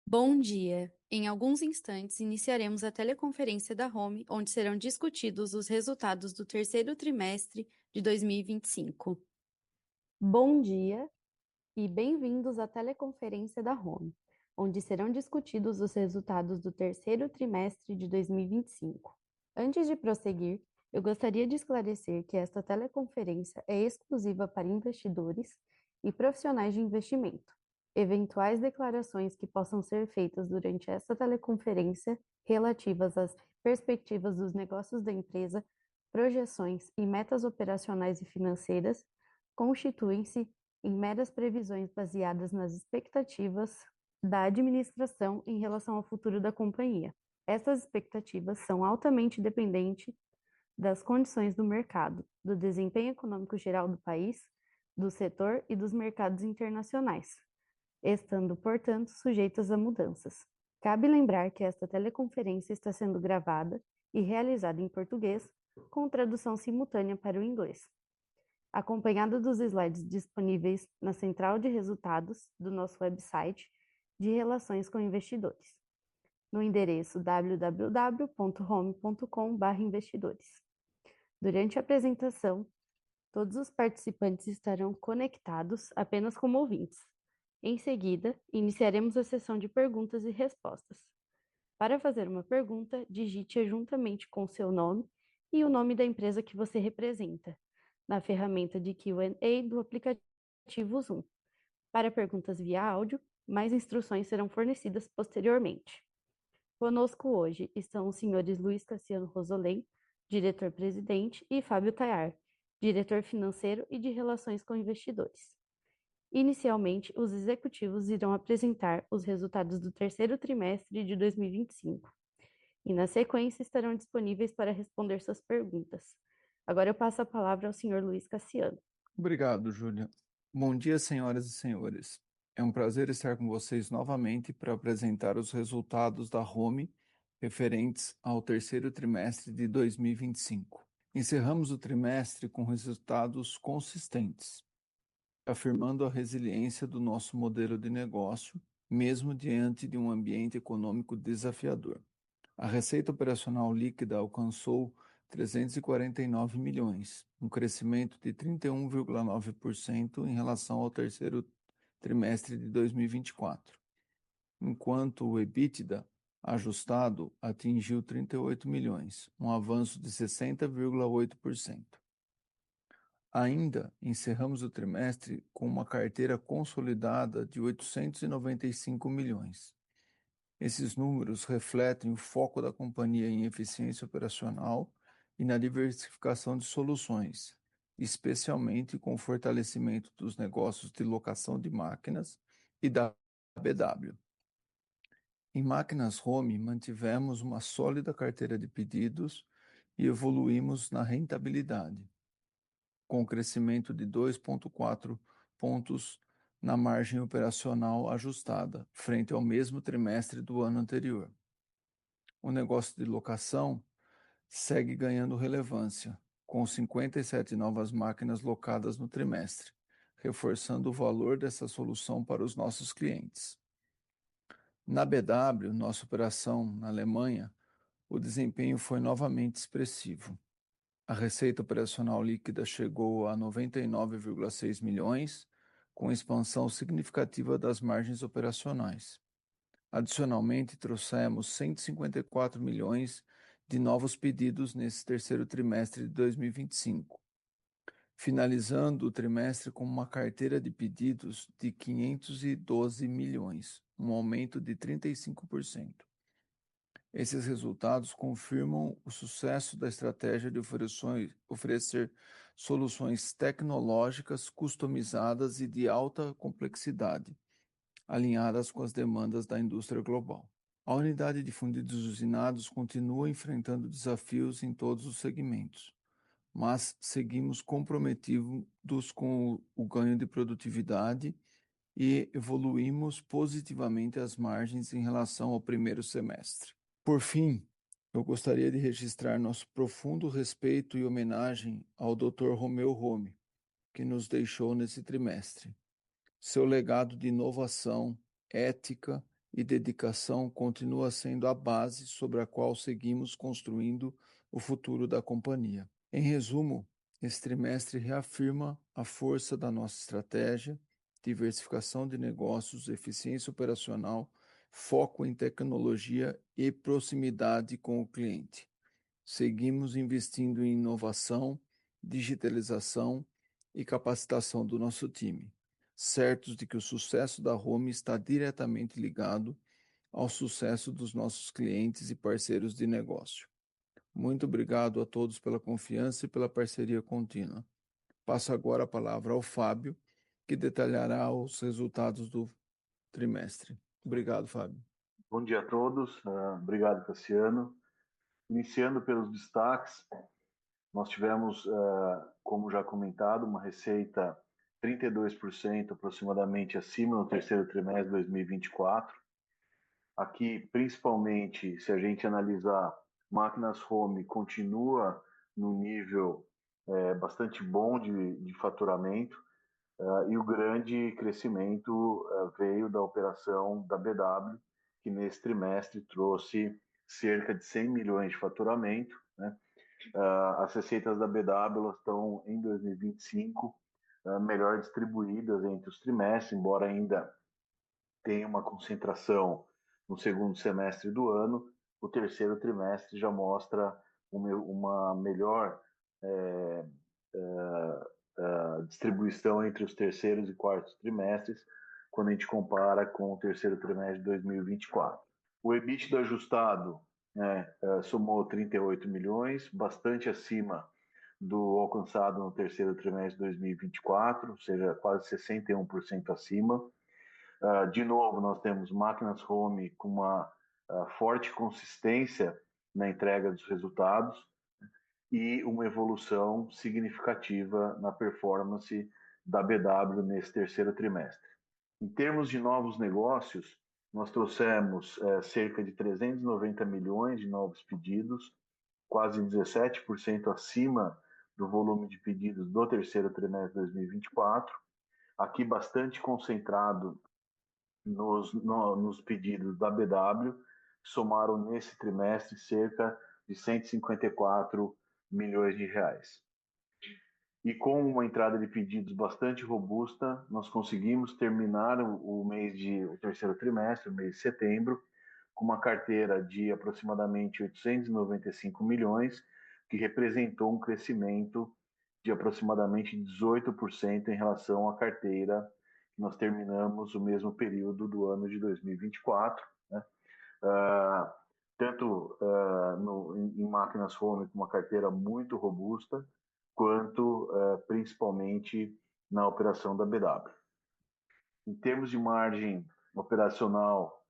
Bom dia! Em alguns instantes, iniciaremos a teleconferência da Home, onde serão discutidos os resultados do terceiro trimestre de 2025. Bom dia e bem-vindos à teleconferência da Home, onde serão discutidos os resultados do terceiro trimestre de 2025. Antes de prosseguir, eu gostaria de esclarecer que esta teleconferência é exclusiva para investidores e profissionais de investimento. Eventuais declarações que possam ser feitas durante esta teleconferência relativas às perspectivas dos negócios da empresa, projeções e metas operacionais e financeiras constituem-se em meras previsões baseadas nas expectativas da administração em relação ao futuro da companhia. Essas expectativas são altamente dependentes das condições do mercado, do desempenho econômico geral do país, do setor e dos mercados internacionais, estando, portanto, sujeitas a mudanças. Cabe lembrar que esta teleconferência está sendo gravada e realizada em português, com tradução simultânea para o inglês, acompanhado dos slides disponíveis na central de resultados do nosso website de relações com investidores, no endereço www.home.com/investidores. Durante a apresentação, todos os participantes estarão conectados apenas como ouvintes. Em seguida, iniciaremos a sessão de perguntas e respostas. Para fazer uma pergunta, digite-a juntamente com seu nome e o nome da empresa que você representa, na ferramenta de Q&A do aplicativo Zoom. Para perguntas via áudio, mais instruções serão fornecidas posteriormente. Conosco hoje estão os senhores Luiz Cassiano Rosolém, diretor-presidente, e Fábio Tayar, diretor financeiro e de relações com investidores. Inicialmente, os executivos irão apresentar os resultados do terceiro trimestre de 2025 e, na sequência, estarão disponíveis para responder suas perguntas. Agora eu passo a palavra ao senhor Luiz Cassiano. Obrigado, Júlia. Bom dia, senhoras e senhores. É um prazer estar com vocês novamente para apresentar os resultados da Home referentes ao terceiro trimestre de 2025. Encerramos o trimestre com resultados consistentes, afirmando a resiliência do nosso modelo de negócio, mesmo diante de um ambiente econômico desafiador. A receita operacional líquida alcançou 349 milhões, um crescimento de 31,9% em relação ao terceiro trimestre de 2024, enquanto o EBITDA ajustado atingiu 38 milhões, um avanço de 60,8%. Ainda encerramos o trimestre com uma carteira consolidada de 895 milhões. Esses números refletem o foco da companhia em eficiência operacional e na diversificação de soluções, especialmente com o fortalecimento dos negócios de locação de máquinas e da BW. Em máquinas home, mantivemos uma sólida carteira de pedidos e evoluímos na rentabilidade, com crescimento de 2,4 pontos na margem operacional ajustada, frente ao mesmo trimestre do ano anterior. O negócio de locação segue ganhando relevância, com 57 novas máquinas locadas no trimestre, reforçando o valor dessa solução para os nossos clientes. Na BW, nossa operação na Alemanha, o desempenho foi novamente expressivo. A receita operacional líquida chegou a 99,6 milhões, com expansão significativa das margens operacionais. Adicionalmente, trouxemos 154 milhões de novos pedidos nesse terceiro trimestre de 2025, finalizando o trimestre com uma carteira de pedidos de 512 milhões, um aumento de 35%. Esses resultados confirmam o sucesso da estratégia de oferecer soluções tecnológicas customizadas e de alta complexidade, alinhadas com as demandas da indústria global. A unidade de fundidos usinados continua enfrentando desafios em todos os segmentos, mas seguimos comprometidos com o ganho de produtividade e evoluímos positivamente as margens em relação ao primeiro semestre. Por fim, eu gostaria de registrar nosso profundo respeito e homenagem ao Dr. Romeu Home, que nos deixou nesse trimestre. Seu legado de inovação, ética e dedicação continua sendo a base sobre a qual seguimos construindo o futuro da companhia. Em resumo, esse trimestre reafirma a força da nossa estratégia, diversificação de negócios, eficiência operacional, foco em tecnologia e proximidade com o cliente. Seguimos investindo em inovação, digitalização e capacitação do nosso time, certos de que o sucesso da Home está diretamente ligado ao sucesso dos nossos clientes e parceiros de negócio. Muito obrigado a todos pela confiança e pela parceria contínua. Passo agora a palavra ao Fábio, que detalhará os resultados do trimestre. Obrigado, Fábio. Bom dia a todos. Obrigado, Cassiano. Iniciando pelos destaques, nós tivemos, como já comentado, uma receita 32% aproximadamente acima no terceiro trimestre de 2024. Aqui, principalmente, se a gente analisar, máquinas home continua no nível bastante bom de faturamento, e o grande crescimento veio da operação da BW, que nesse trimestre trouxe cerca de 100 milhões de faturamento, né? As receitas da BW elas estão em 2025 melhor distribuídas entre os trimestres, embora ainda tenha uma concentração no segundo semestre do ano, o terceiro trimestre já mostra uma melhor distribuição entre os terceiros e quartos trimestres, quando a gente compara com o terceiro trimestre de 2024. O EBITDA ajustado somou 38 milhões, bastante acima do alcançado no terceiro trimestre de 2024, ou seja, quase 61% acima. De novo, nós temos máquinas home com uma forte consistência na entrega dos resultados e uma evolução significativa na performance da BW nesse terceiro trimestre. Em termos de novos negócios, nós trouxemos cerca de 390 milhões de novos pedidos, quase 17% acima do volume de pedidos do terceiro trimestre de 2024, aqui bastante concentrado nos pedidos da BW, somaram nesse trimestre cerca de 154 milhões de reais. E com uma entrada de pedidos bastante robusta, nós conseguimos terminar o terceiro trimestre, o mês de setembro, com uma carteira de aproximadamente 895 milhões, que representou um crescimento de aproximadamente 18% em relação à carteira que nós terminamos o mesmo período do ano de 2024, né? Tanto em máquinas home com uma carteira muito robusta, quanto principalmente na operação da BW. Em termos de margem operacional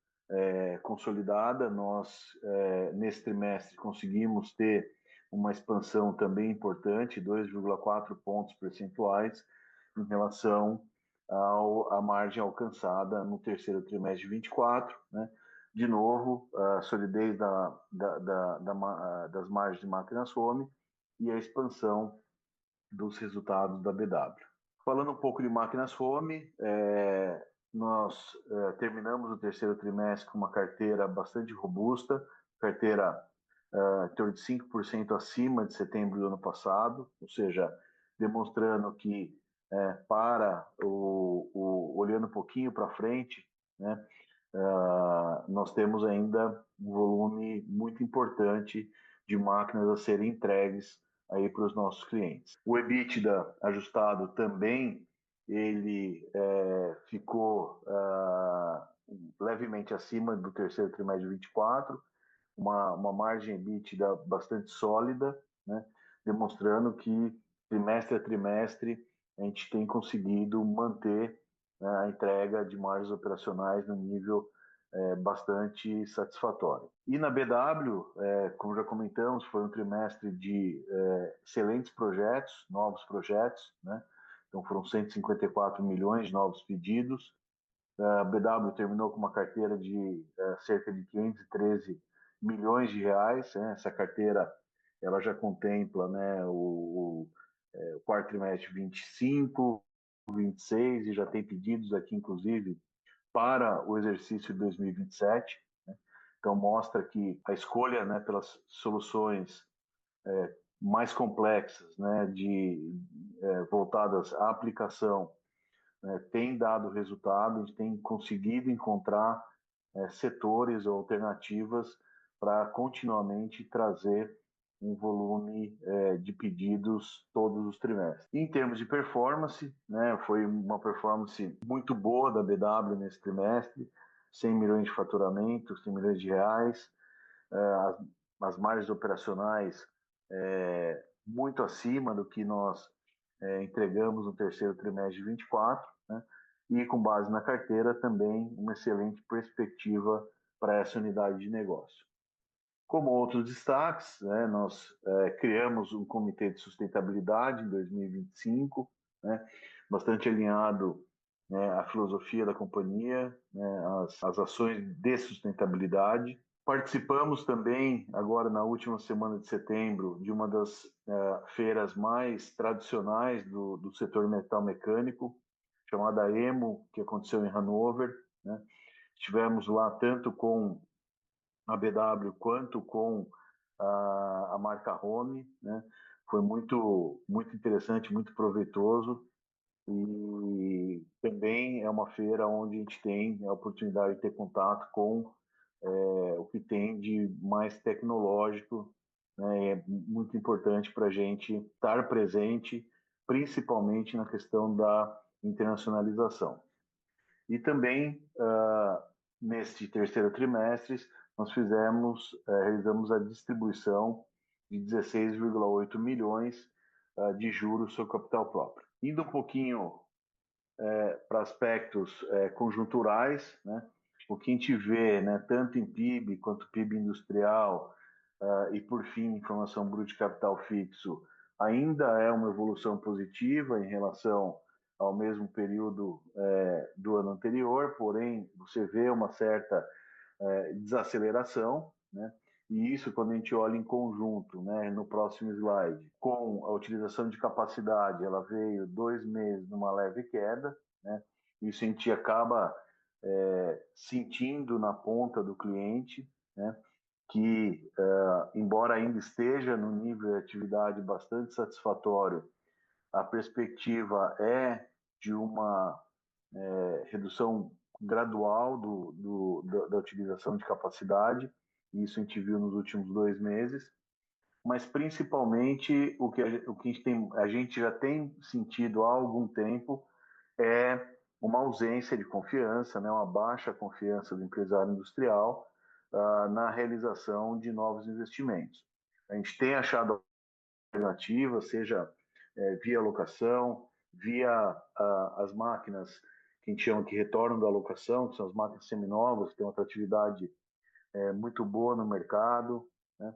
consolidada, nós nesse trimestre conseguimos ter uma expansão também importante, 2,4 pontos percentuais, em relação à margem alcançada no terceiro trimestre de 24, né? De novo, a solidez das margens de máquinas home e a expansão dos resultados da BW. Falando um pouco de máquinas home, nós terminamos o terceiro trimestre com uma carteira bastante robusta, carteira em torno de 5% acima de setembro do ano passado, ou seja, demonstrando que olhando um pouquinho para frente, né, nós temos ainda um volume muito importante de máquinas a serem entregues aí para os nossos clientes. O EBITDA ajustado também ele ficou levemente acima do terceiro trimestre de 24, uma margem EBITDA bastante sólida, né, demonstrando que trimestre a trimestre a gente tem conseguido manter a entrega de margens operacionais no nível bastante satisfatório. E na BW, como já comentamos, foi um trimestre de excelentes projetos, novos projetos, né? Então foram 154 milhões de novos pedidos. A BW terminou com uma carteira de cerca de 513 milhões de reais. Né? Essa carteira ela já contempla, né, o quarto trimestre 25, 26 e já tem pedidos aqui, inclusive, para o exercício de 2027. Né? Então, mostra que a escolha, né, pelas soluções mais complexas, né, voltadas à aplicação, né, tem dado resultado, a gente tem conseguido encontrar setores ou alternativas para continuamente trazer um volume de pedidos todos os trimestres. Em termos de performance, né, foi uma performance muito boa da BW nesse trimestre, 100 milhões de faturamento, 100 milhões de reais, as margens operacionais muito acima do que nós entregamos no terceiro trimestre de 24, né? E com base na carteira também uma excelente perspectiva para essa unidade de negócio. Como outros destaques, né, nós criamos um comitê de sustentabilidade em 2025, né, bastante alinhado, né, à filosofia da companhia, né, às ações de sustentabilidade. Participamos também, agora na última semana de setembro, de uma das feiras mais tradicionais do setor metal mecânico, chamada EMO, que aconteceu em Hannover. Né? Estivemos lá tanto com a BW quanto com a marca Home. Né? Foi muito, muito interessante, muito proveitoso. E também é uma feira onde a gente tem a oportunidade de ter contato com o que tem de mais tecnológico, né? É muito importante para a gente estar presente, principalmente na questão da internacionalização. E também, neste terceiro trimestre, nós realizamos a distribuição de 16,8 milhões de juros sobre capital próprio. Indo um pouquinho para aspectos conjunturais, né? O que a gente vê, né, tanto em PIB quanto PIB industrial e, por fim, informação bruta de capital fixo, ainda é uma evolução positiva em relação ao mesmo período do ano anterior, porém, você vê uma certa desaceleração, né? E isso, quando a gente olha em conjunto, né, no próximo slide, com a utilização de capacidade, ela veio 2 meses numa leve queda, né? Isso a gente acaba sentindo na ponta do cliente, né? Que, embora ainda esteja no nível de atividade bastante satisfatório, a perspectiva é de uma redução gradual da utilização de capacidade. Isso a gente viu nos últimos 2 meses, mas principalmente o que a gente já tem sentido há algum tempo é uma ausência de confiança, né, uma baixa confiança do empresário industrial na realização de novos investimentos. A gente tem achado alternativas, seja via locação, via as máquinas que a gente chama que retornam da locação, que são as máquinas seminovas, que têm uma atratividade muito boa no mercado. Né?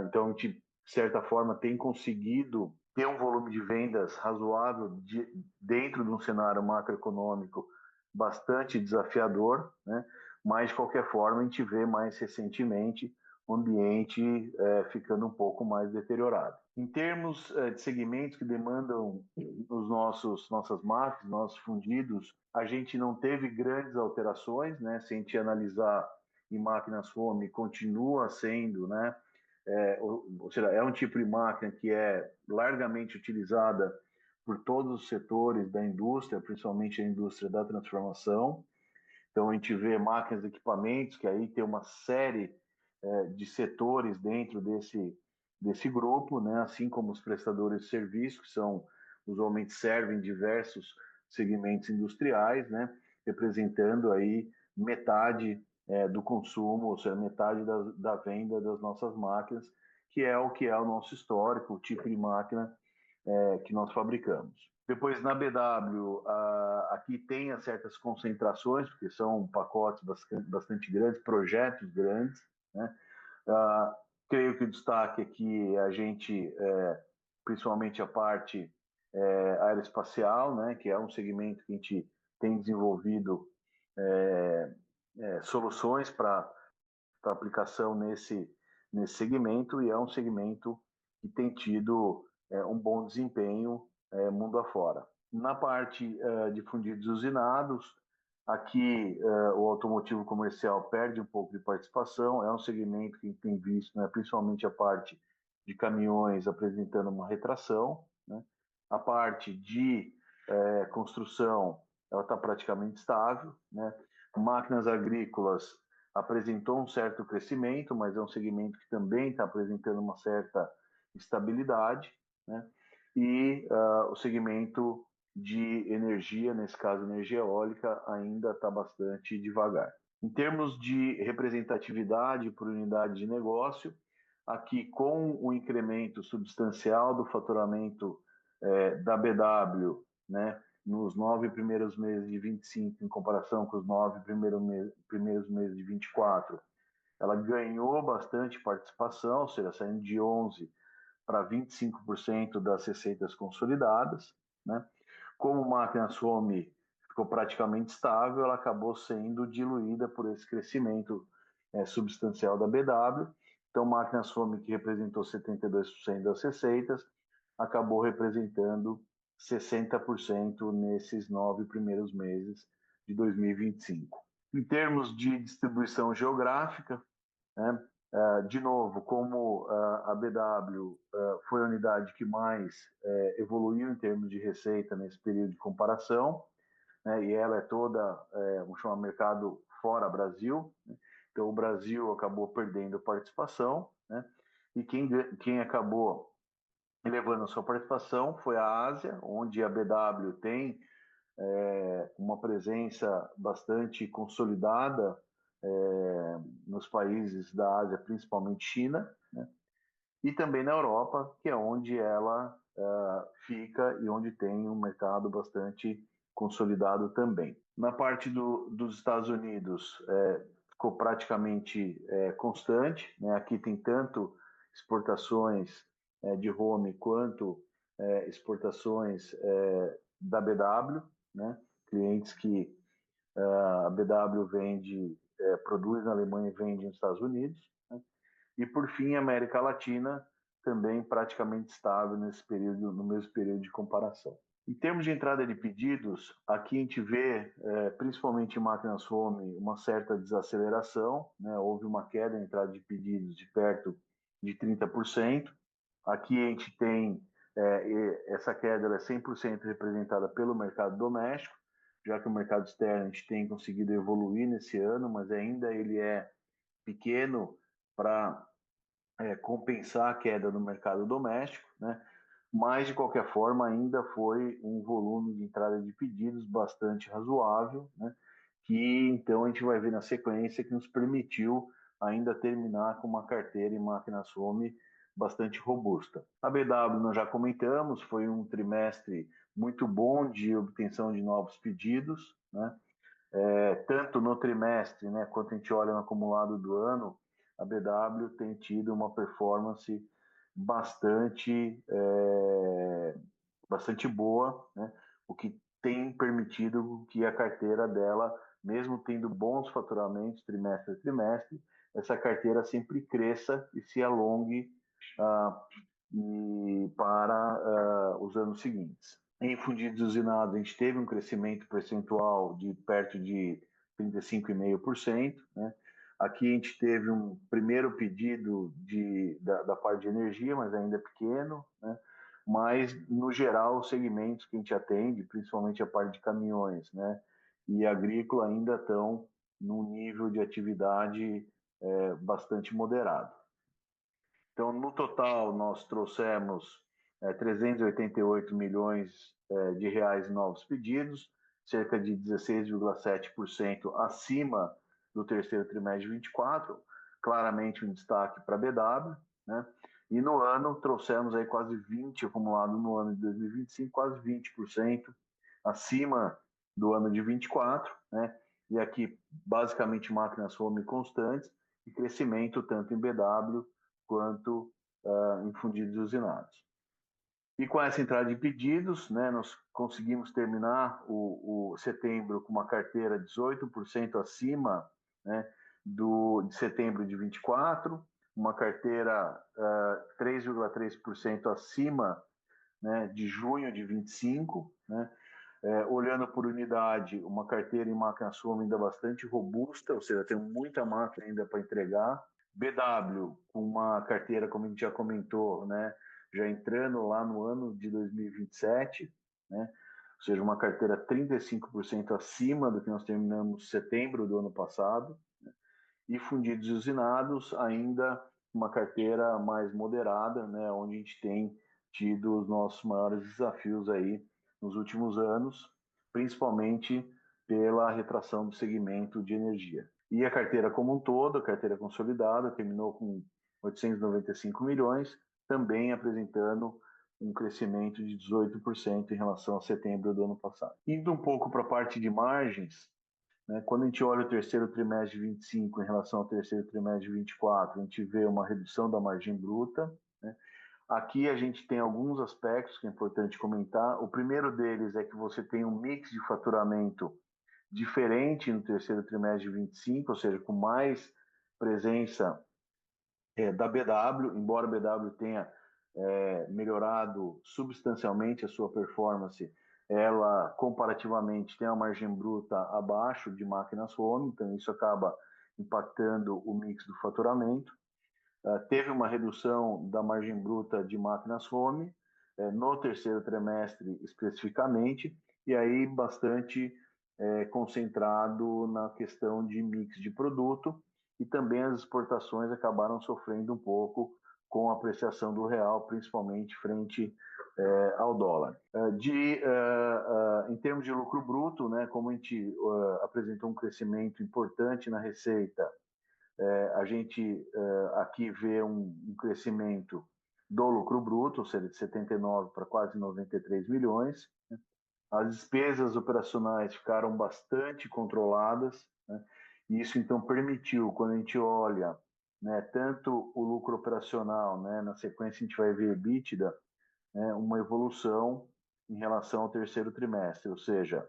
Então, a gente, de certa forma, tem conseguido ter um volume de vendas razoável dentro de um cenário macroeconômico bastante desafiador, né? Mas, de qualquer forma, a gente vê mais recentemente o ambiente ficando um pouco mais deteriorado. Em termos de segmentos que demandam nossas máquinas, nossos fundidos, a gente não teve grandes alterações, né? Se a gente analisar em máquinas home, continua sendo, né? Ou seja, é um tipo de máquina que é largamente utilizada por todos os setores da indústria, principalmente a indústria da transformação. Então, a gente vê máquinas e equipamentos, que aí tem uma série de setores dentro desse grupo, né? Assim como os prestadores de serviços, que usualmente servem diversos segmentos industriais, né? Representando aí metade do consumo, ou seja, metade da venda das nossas máquinas, que é o nosso histórico, o tipo de máquina que nós fabricamos. Depois, na BW, aqui tem certas concentrações, porque são pacotes bastante grandes, projetos grandes, né? Creio que o destaque aqui é a gente, principalmente a parte aeroespacial, né? Que é um segmento que a gente tem desenvolvido soluções para aplicação nesse segmento, e é um segmento que tem tido um bom desempenho mundo afora. Na parte de fundidos usinados, Aqui, o automotivo comercial perde um pouco de participação, é um segmento que a gente tem visto, né, principalmente a parte de caminhões apresentando uma retração, né? A parte de construção, ela está praticamente estável, né? Máquinas agrícolas apresentou um certo crescimento, mas é um segmento que também está apresentando uma certa estabilidade, né? E o segmento de energia, nesse caso energia eólica, ainda está bastante devagar. Em termos de representatividade por unidade de negócio, aqui com o incremento substancial do faturamento da BW, né, nos 9 primeiros meses de 25, em comparação com os 9 primeiros meses de 24, ela ganhou bastante participação, ou seja, saindo de 11% para 25% das receitas consolidadas, né? Como Máquinas Home ficou praticamente estável, ela acabou sendo diluída por esse crescimento substancial da BW. Então, Máquinas Home, que representou 72% das receitas, acabou representando 60% nesses 9 primeiros meses de 2025. Em termos de distribuição geográfica, né, de novo, como a BW foi a unidade que mais evoluiu em termos de receita nesse período de comparação, né, e ela é toda, vamos chamar, mercado fora Brasil, né, então o Brasil acabou perdendo participação, né, e quem acabou elevando a sua participação foi a Ásia, onde a BW tem uma presença bastante consolidada nos países da Ásia, principalmente China, né? E também na Europa, que é onde ela fica e onde tem um mercado bastante consolidado também. Na parte dos Estados Unidos, ficou praticamente constante, né? Aqui tem tanto exportações de home quanto exportações da BW, né? Clientes que a BW vende, produz na Alemanha e vende nos Estados Unidos, né? E por fim, a América Latina também praticamente estável nesse período, no mesmo período de comparação. Em termos de entrada de pedidos, aqui a gente vê, principalmente em máquinas home, uma certa desaceleração, né? Houve uma queda em entrada de pedidos de perto de 30%. Aqui a gente tem essa queda, ela é 100% representada pelo mercado doméstico, já que o mercado externo a gente tem conseguido evoluir nesse ano, mas ainda ele é pequeno para compensar a queda no mercado doméstico, né? Mas, de qualquer forma, ainda foi um volume de entrada de pedidos bastante razoável, né? Que então a gente vai ver na sequência que nos permitiu ainda terminar com uma carteira em máquinas home bastante robusta. A BW nós já comentamos, foi um trimestre muito bom de obtenção de novos pedidos, né? Tanto no trimestre, né, quanto a gente olha no acumulado do ano, a BW tem tido uma performance bastante, bastante boa, né, o que tem permitido que a carteira dela, mesmo tendo bons faturamentos trimestre a trimestre, essa carteira sempre cresça e se alongue para os anos seguintes. Em fundidos usinados, a gente teve um crescimento percentual de perto de 35,5%, né? Aqui a gente teve um primeiro pedido da parte de energia, mas ainda é pequeno, né? Mas, no geral, os segmentos que a gente atende, principalmente a parte de caminhões, né, e agrícola, ainda estão num nível de atividade bastante moderado. Então, no total, nós trouxemos 388 milhões de reais em novos pedidos, cerca de 16,7% acima do terceiro trimestre de 24, claramente um destaque para a BW, né? E no ano trouxemos aí quase 20 acumulado no ano de 2025, quase 20% acima do ano de 24, né? E aqui basicamente máquinas home constantes e crescimento tanto em BW quanto em fundidos usinados. E com essa entrada de pedidos, né, nós conseguimos terminar o setembro com uma carteira 18% acima, né, de setembro de 24, uma carteira 3,3% acima, né, de junho de 25, né, Olhando por unidade, uma carteira em máquinas home ainda bastante robusta, ou seja, tem muita máquina ainda para entregar. BW, com uma carteira, como a gente já comentou, né, já entrando lá no ano de 2027, né, ou seja, uma carteira 35% acima do que nós terminamos em setembro do ano passado, né, e fundidos e usinados, ainda uma carteira mais moderada, né, onde a gente tem tido os nossos maiores desafios aí nos últimos anos, principalmente pela retração do segmento de energia. E a carteira como um todo, a carteira consolidada, terminou com 895 milhões, também apresentando um crescimento de 18% em relação a setembro do ano passado. Indo um pouco para a parte de margens, né, quando a gente olha o terceiro trimestre de 25 em relação ao terceiro trimestre de 24, a gente vê uma redução da margem bruta, né. Aqui a gente tem alguns aspectos que é importante comentar. O primeiro deles é que você tem um mix de faturamento diferente no terceiro trimestre de 25, ou seja, com mais presença da BW, embora a BW tenha melhorado substancialmente a sua performance, ela comparativamente tem uma margem bruta abaixo de máquinas home, então isso acaba impactando o mix do faturamento. Teve uma redução da margem bruta de máquinas home no terceiro trimestre especificamente, e aí bastante concentrado na questão de mix de produto, e também as exportações acabaram sofrendo um pouco com a apreciação do real, principalmente frente ao dólar. Em termos de lucro bruto, né, como a gente apresentou um crescimento importante na receita, a gente aqui vê um crescimento do lucro bruto, ou seja, de 79 para quase 93 milhões. Né? As despesas operacionais ficaram bastante controladas, né? E isso então permitiu, quando a gente olha, né, tanto o lucro operacional, né, na sequência a gente vai ver EBITDA, né, uma evolução em relação ao terceiro trimestre, ou seja,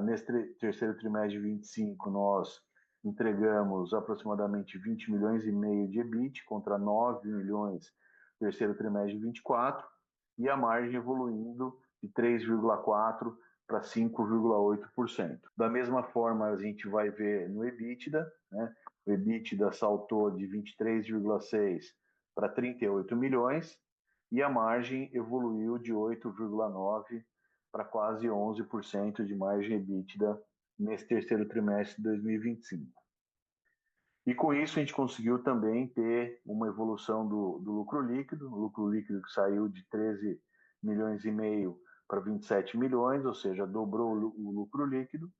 nesse terceiro trimestre de 25, nós entregamos aproximadamente 20 milhões e meio de EBIT contra 9 milhões no terceiro trimestre de 24, e a margem evoluindo de 3,4% para 5,8%. Da mesma forma, a gente vai ver no EBITDA, né? O EBITDA saltou de 23,6 para 38 milhões, e a margem evoluiu de 8,9 para quase 11% de margem EBITDA nesse terceiro trimestre de 2025. E com isso a gente conseguiu também ter uma evolução do lucro líquido, o lucro líquido que saiu de 13 milhões e meio para 27 milhões, ou seja, dobrou o lucro líquido,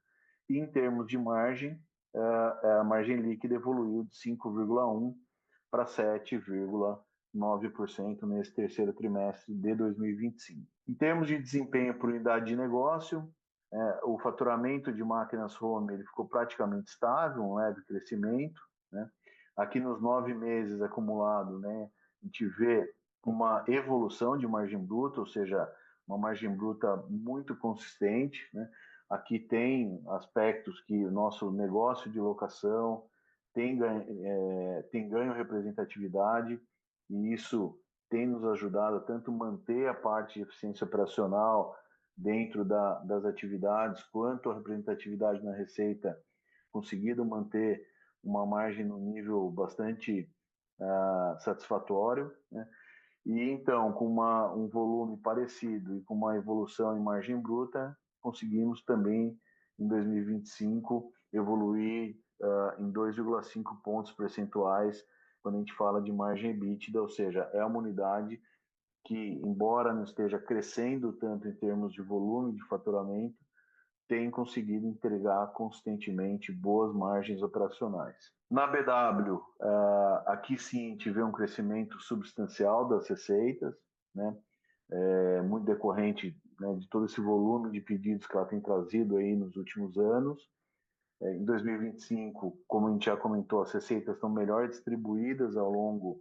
e em termos de margem, a margem líquida evoluiu de 5,1 para 7,9% nesse terceiro trimestre de 2025. Em termos de desempenho por unidade de negócio, o faturamento de máquinas home ele ficou praticamente estável, um leve crescimento, né? Aqui nos 9 meses acumulado, né, a gente vê uma evolução de margem bruta, ou seja, uma margem bruta muito consistente, né? Aqui tem aspectos que o nosso negócio de locação tem ganho representatividade, e isso tem nos ajudado a tanto manter a parte de eficiência operacional dentro das atividades, quanto a representatividade na receita, conseguido manter uma margem no nível bastante satisfatório, né? E então, com um volume parecido e com uma evolução em margem bruta, conseguimos também, em 2025, evoluir em 2,5 pontos percentuais quando a gente fala de margem EBITDA, ou seja, é uma unidade que, embora não esteja crescendo tanto em termos de volume de faturamento, tem conseguido entregar consistentemente boas margens operacionais. Na BW, aqui sim tive um crescimento substancial das receitas, né? Muito decorrente, né, de todo esse volume de pedidos que ela tem trazido aí nos últimos anos. Em 2025, como a gente já comentou, as receitas estão melhor distribuídas ao longo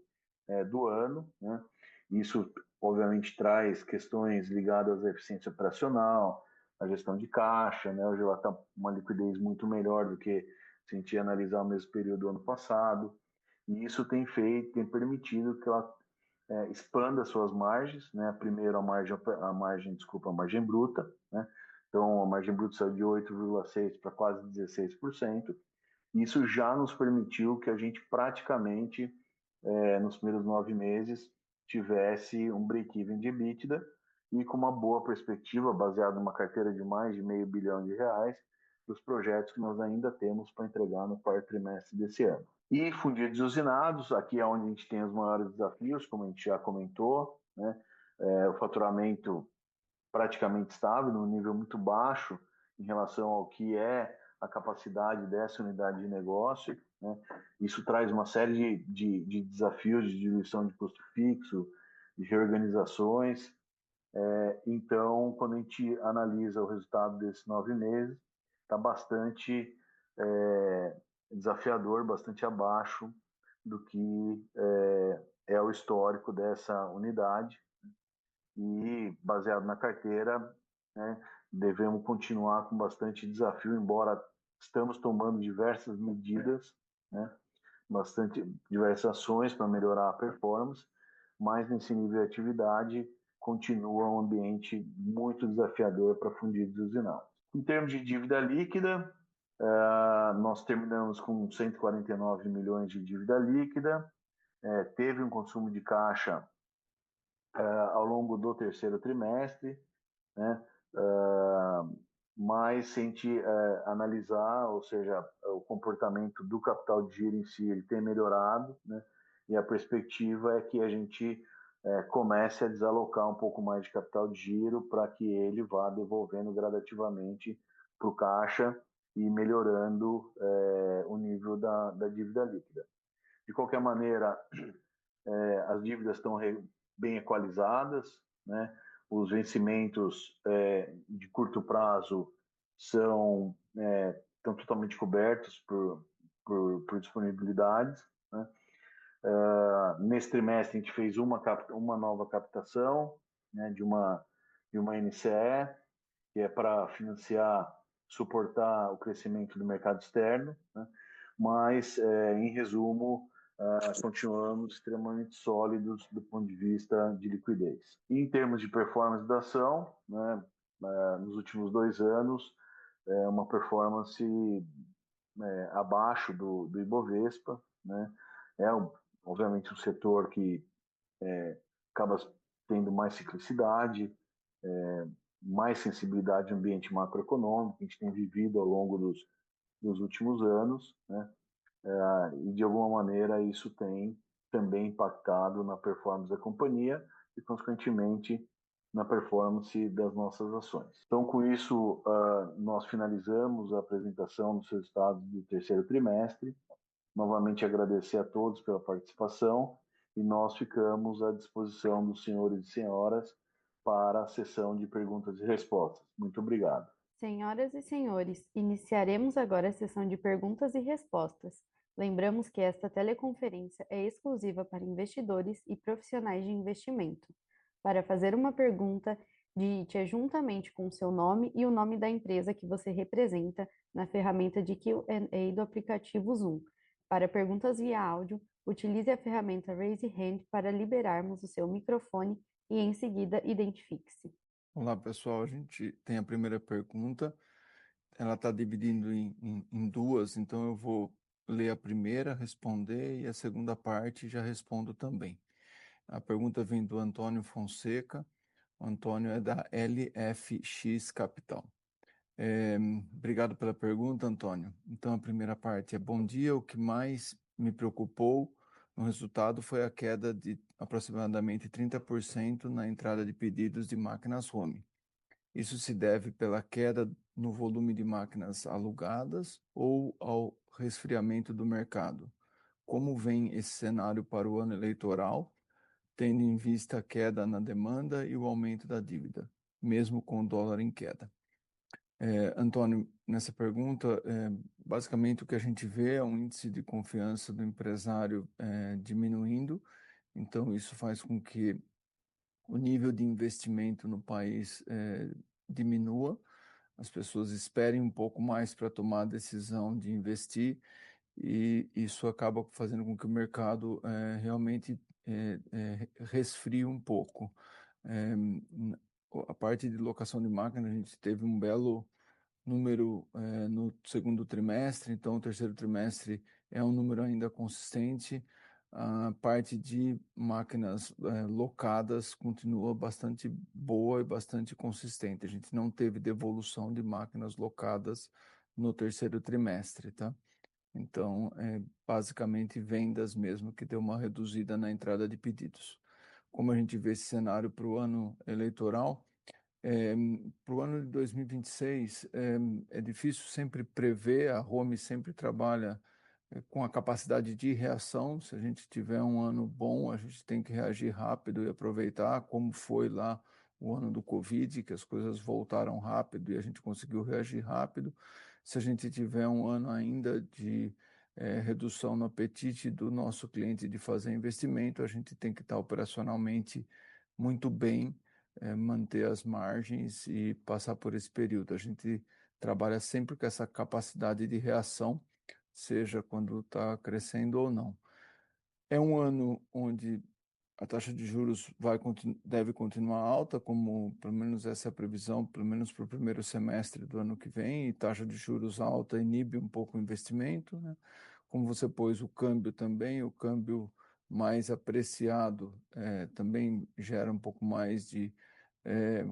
do ano, né? Isso, obviamente, traz questões ligadas à eficiência operacional, à gestão de caixa, né? Hoje ela está uma liquidez muito melhor do que se a gente analisar o mesmo período do ano passado, e isso tem permitido que ela expanda suas margens, né? Primeiro a margem bruta, né? Então, a margem bruta saiu de 8,6% para quase 16%. Isso já nos permitiu que a gente praticamente, nos primeiros 9 meses, tivesse um break-even de EBITDA e com uma boa perspectiva, baseado numa carteira de mais de R$500 milhão, dos projetos que nós ainda temos para entregar no quarto trimestre desse ano. E fundidos e usinados, aqui é onde a gente tem os maiores desafios, como a gente já comentou, né? O faturamento praticamente estável, num nível muito baixo em relação ao que é a capacidade dessa unidade de negócio, né? Isso traz uma série de desafios de diluição de custo fixo, de reorganizações. Então, quando a gente analisa o resultado desses 9 meses, está bastante desafiador, bastante abaixo do que é o histórico dessa unidade. E, baseado na carteira, né, devemos continuar com bastante desafio, embora estamos tomando diversas medidas, né, diversas ações para melhorar a performance, mas nesse nível de atividade continua um ambiente muito desafiador para fundidos e usinados. Em termos de dívida líquida, nós terminamos com 149 milhões de dívida líquida, teve um consumo de caixa ao longo do terceiro trimestre, né? Mas se a gente analisar, ou seja, o comportamento do capital de giro em si, ele tem melhorado, né? E a perspectiva é que a gente comece a desalocar um pouco mais de capital de giro para que ele vá devolvendo gradativamente para o caixa e melhorando o nível da dívida líquida. De qualquer maneira, as dívidas estão bem equalizadas, né? Os vencimentos de curto prazo estão totalmente cobertos por disponibilidades, né? Nesse trimestre a gente fez uma nova captação, né, de uma NCE, que é para financiar, suportar o crescimento do mercado externo, né? Mas, em resumo, continuamos extremamente sólidos do ponto de vista de liquidez. E em termos de performance da ação, né, nos últimos 2 anos, uma performance abaixo do Ibovespa, né? Obviamente um setor que acaba tendo mais ciclicidade, mais sensibilidade ao ambiente macroeconômico que a gente tem vivido ao longo dos últimos anos, né? E de alguma maneira isso tem também impactado na performance da companhia e, consequentemente, na performance das nossas ações. Então, com isso, nós finalizamos a apresentação dos resultados do terceiro trimestre. Novamente agradecer a todos pela participação e nós ficamos à disposição dos senhores e senhoras para a sessão de perguntas e respostas. Muito obrigado. Senhoras e senhores, iniciaremos agora a sessão de perguntas e respostas. Lembramos que esta teleconferência é exclusiva para investidores e profissionais de investimento. Para fazer uma pergunta, digite juntamente com o seu nome e o nome da empresa que você representa na ferramenta de Q&A do aplicativo Zoom. Para perguntas via áudio, utilize a ferramenta Raise Hand para liberarmos o seu microfone e, em seguida, identifique-se. Olá, pessoal. A gente tem a primeira pergunta. Ela está dividindo em duas, então eu vou ler a primeira, responder, e a segunda parte já respondo também. A pergunta vem do Antônio Fonseca. O Antônio é da LFX Capital. Obrigado pela pergunta, Antônio. Então, a primeira parte é: bom dia. O que mais me preocupou no resultado foi a queda de aproximadamente 30% na entrada de pedidos de máquinas home. Isso se deve pela queda no volume de máquinas alugadas ou ao resfriamento do mercado? Como vem esse cenário para o ano eleitoral, tendo em vista a queda na demanda e o aumento da dívida, mesmo com o dólar em queda? Antônio, nessa pergunta, basicamente o que a gente vê é um índice de confiança do empresário diminuindo, então isso faz com que o nível de investimento no país diminua, as pessoas esperem um pouco mais para tomar a decisão de investir e isso acaba fazendo com que o mercado realmente resfrie um pouco. a parte de locação de máquina, a gente teve um belo número no segundo trimestre, então o terceiro trimestre é um número ainda consistente. A parte de máquinas locadas continua bastante boa e bastante consistente. A gente não teve devolução de máquinas locadas no terceiro trimestre, tá? Então, basicamente vendas mesmo, que deu uma reduzida na entrada de pedidos. Como a gente vê esse cenário para o ano eleitoral, para o ano de 2026, é difícil sempre prever, a Home sempre trabalha com a capacidade de reação. Se a gente tiver um ano bom, a gente tem que reagir rápido e aproveitar, como foi lá o ano do Covid, que as coisas voltaram rápido e a gente conseguiu reagir rápido. Se a gente tiver um ano ainda de redução no apetite do nosso cliente de fazer investimento, a gente tem que estar operacionalmente muito bem, manter as margens e passar por esse período. A gente trabalha sempre com essa capacidade de reação, seja quando está crescendo ou não. É um ano onde a taxa de juros deve continuar alta, como pelo menos essa é a previsão, pelo menos para o primeiro semestre do ano que vem, e taxa de juros alta inibe um pouco o investimento, né? Como você pôs o câmbio também, o câmbio mais apreciado também gera um pouco mais de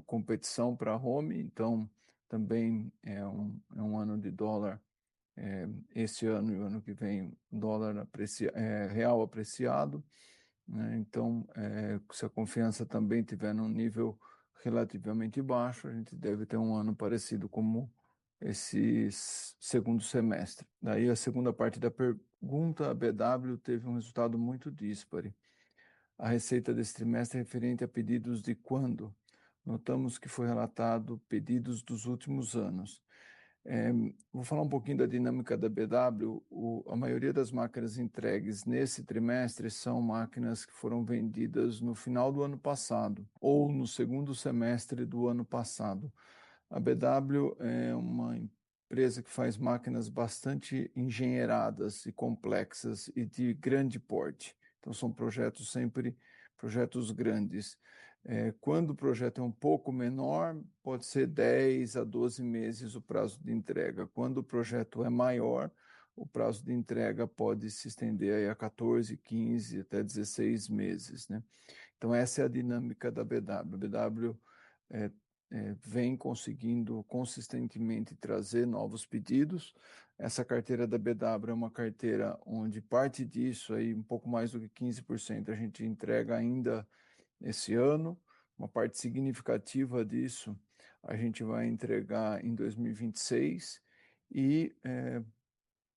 competição para a Home, então também é um ano de dólar, esse ano e o ano que vem, dólar real apreciado, né? Então, se a confiança também estiver num nível relativamente baixo, a gente deve ter um ano parecido como esse segundo semestre. Daí a segunda parte da pergunta, a BW teve um resultado muito díspare. A receita desse trimestre é referente a pedidos de quando? Notamos que foi relatado pedidos dos últimos anos. Vou falar um pouquinho da dinâmica da BW. A maioria das máquinas entregues nesse trimestre são máquinas que foram vendidas no final do ano passado ou no segundo semestre do ano passado. A BW é uma empresa que faz máquinas bastante engenheiradas e complexas e de grande porte. Então, são projetos sempre projetos grandes. Quando o projeto é um pouco menor, pode ser 10 a 12 meses o prazo de entrega. Quando o projeto é maior, o prazo de entrega pode se estender aí a 14, 15, até 16 meses, né? Então, essa é a dinâmica da BW. A BW vem conseguindo consistentemente trazer novos pedidos. Essa carteira da BW é uma carteira onde parte disso, aí, um pouco mais do que 15%, a gente entrega ainda esse ano. Uma parte significativa disso a gente vai entregar em 2026 e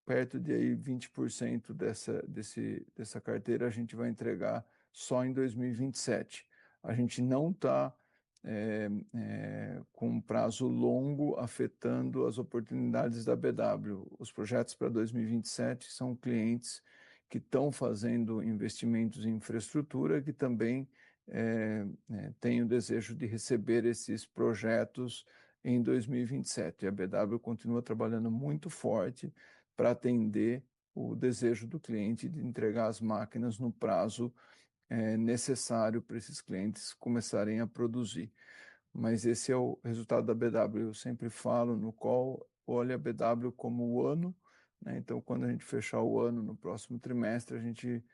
perto de aí 20% dessa carteira a gente vai entregar só em 2027. A gente não está com um prazo longo afetando as oportunidades da BW. Os projetos para 2027 são clientes que estão fazendo investimentos em infraestrutura que também têm o desejo de receber esses projetos em 2027. A BW continua trabalhando muito forte para atender o desejo do cliente de entregar as máquinas no prazo necessário para esses clientes começarem a produzir. Mas esse é o resultado da BW. Eu sempre falo no call, olha a BW como o ano, né? Então, quando a gente fechar o ano no próximo trimestre, a gente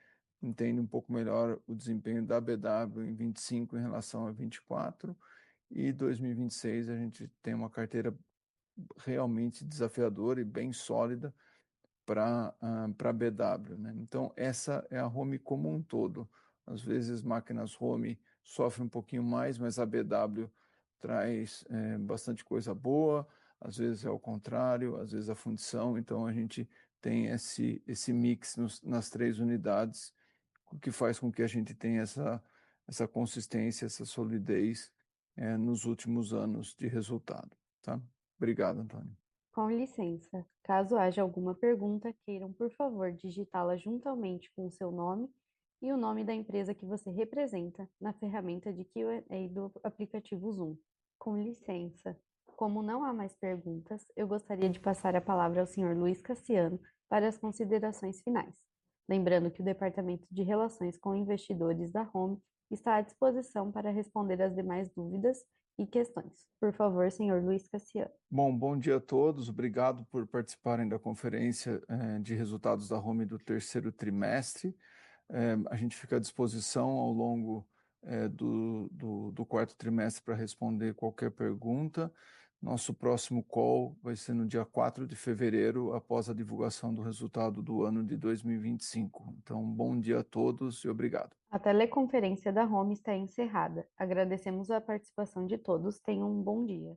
entende um pouco melhor o desempenho da BW em 25 em relação a 24, e 2026 a gente tem uma carteira realmente desafiadora e bem sólida para a BW, né? Então, essa é a Home como um todo. Às vezes, máquinas Home sofrem um pouquinho mais, mas a BW traz bastante coisa boa. Às vezes é o contrário, às vezes a fundição. Então, a gente tem esse mix nas três unidades, o que faz com que a gente tenha essa consistência, essa solidez nos últimos anos de resultado, tá? Obrigado, Antônio. Com licença, caso haja alguma pergunta, queiram, por favor, digitá-la juntamente com o seu nome e o nome da empresa que você representa na ferramenta de Q&A do aplicativo Zoom. Com licença, como não há mais perguntas, eu gostaria de passar a palavra ao Sr. Luiz Cassiano para as considerações finais. Lembrando que o Departamento de Relações com Investidores da Home está à disposição para responder as demais dúvidas e questões. Por favor, senhor Luiz Cassiano. Bom dia a todos. Obrigado por participarem da conferência de resultados da Home do terceiro trimestre. A gente fica à disposição ao longo do quarto trimestre para responder qualquer pergunta. Nosso próximo call vai ser no dia 4 de fevereiro, após a divulgação do resultado do ano de 2025. Então, bom dia a todos e obrigado. A teleconferência da Home está encerrada. Agradecemos a participação de todos. Tenham um bom dia.